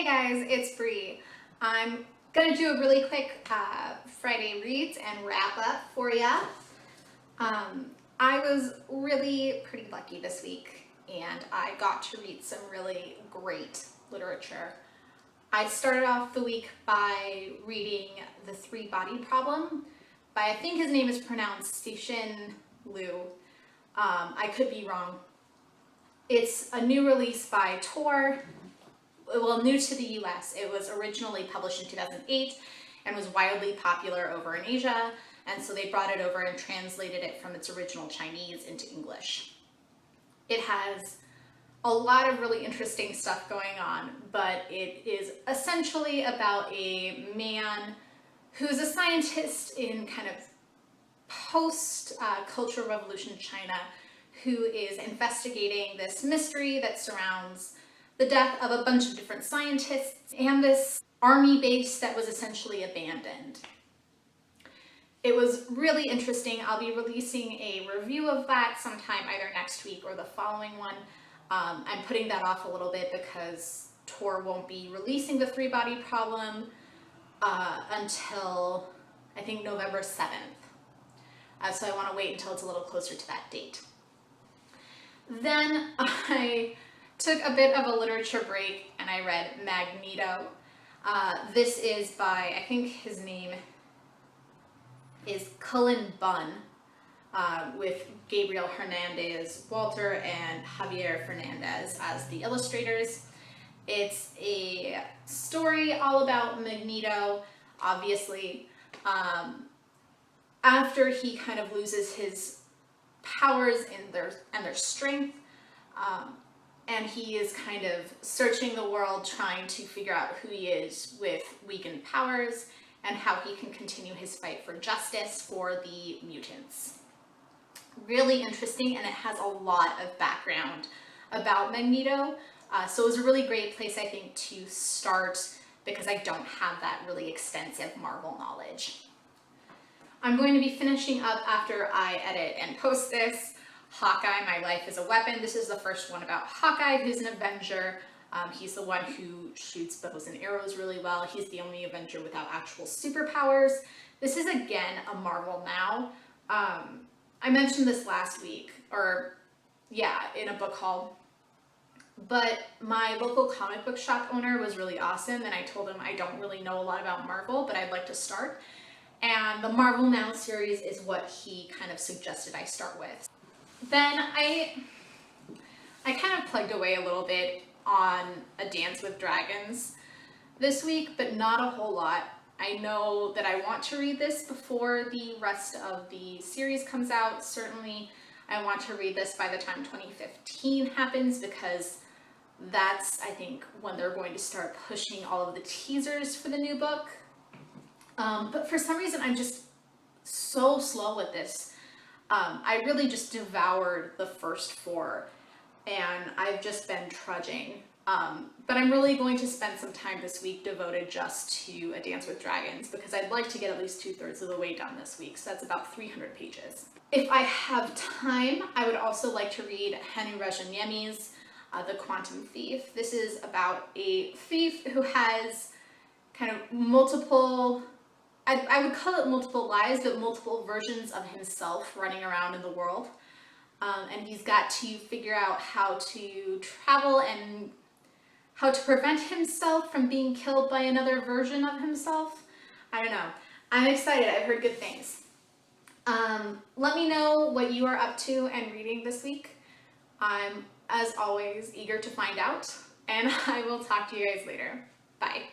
Hey guys, it's Bree. I'm gonna do a really quick Friday reads and wrap up for ya. I was really pretty lucky this week and I got to read some really great literature. I started off the week by reading The Three-Body Problem by, I think his name is pronounced Cixin Liu. I could be wrong. It's a new release by Tor. Well, new to the US. It was originally published in 2008 and was wildly popular over in Asia, and so they brought it over and translated it from its original Chinese into English. It has a lot of really interesting stuff going on, but it is essentially about a man who's a scientist in kind of post-Cultural Revolution China who is investigating this mystery that surrounds the death of a bunch of different scientists and this army base that was essentially abandoned. It was really interesting. I'll be releasing a review of that sometime either next week or the following one. I'm putting that off a little bit because Tor won't be releasing The Three-Body Problem until I think November 7th. So I want to wait until it's a little closer to that date. Then I took a bit of a literature break and I read Magneto. This is by, I think his name is Cullen Bunn, with Gabriel Hernandez Walter and Javier Fernandez as the illustrators. It's a story all about Magneto, obviously. After he kind of loses his powers and their strength, and he is kind of searching the world trying to figure out who he is with weakened powers and how he can continue his fight for justice for the mutants. Really interesting, and it has a lot of background about Magneto, so it was a really great place, I think, to start because I don't have that really extensive Marvel knowledge. I'm going to be finishing up after I edit and post this Hawkeye, My Life is a Weapon. This is the first one about Hawkeye, who's an Avenger. He's the one who shoots bows and arrows really well. He's the only Avenger without actual superpowers. This is, again, a Marvel Now. I mentioned this last week, in a book haul. But my local comic book shop owner was really awesome, and I told him I don't really know a lot about Marvel, but I'd like to start. And the Marvel Now series is what he kind of suggested I start with. Then I kind of plugged away a little bit on A Dance with Dragons this week, but not a whole lot. I know that I want to read this before the rest of the series comes out. Certainly, I want to read this by the time 2015 happens because that's, I think, when they're going to start pushing all of the teasers for the new book. But for some reason, I'm just so slow with this. I really just devoured the first 4 and I've just been trudging. But I'm really going to spend some time this week devoted just to A Dance with Dragons because I'd like to get at least 2/3 of the way done this week, so that's about 300 pages. If I have time, I would also like to read Hannu Rajaniemi's The Quantum Thief. This is about a thief who has kind of multiple, I would call it multiple lives, but multiple versions of himself running around in the world. And he's got to figure out how to travel and how to prevent himself from being killed by another version of himself. I don't know. I'm excited. I've heard good things. Let me know what you are up to and reading this week. I'm, as always, eager to find out, and I will talk to you guys later. Bye.